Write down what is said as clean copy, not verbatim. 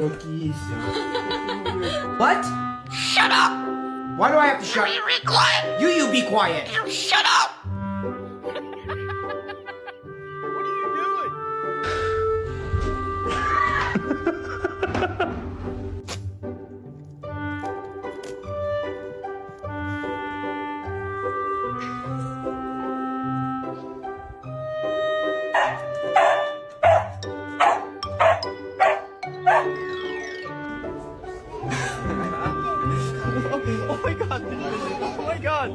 your keys. What? Shut up! Why do I have to shut? Be quiet! You be quiet. You shut up! Oh my god! Oh my god!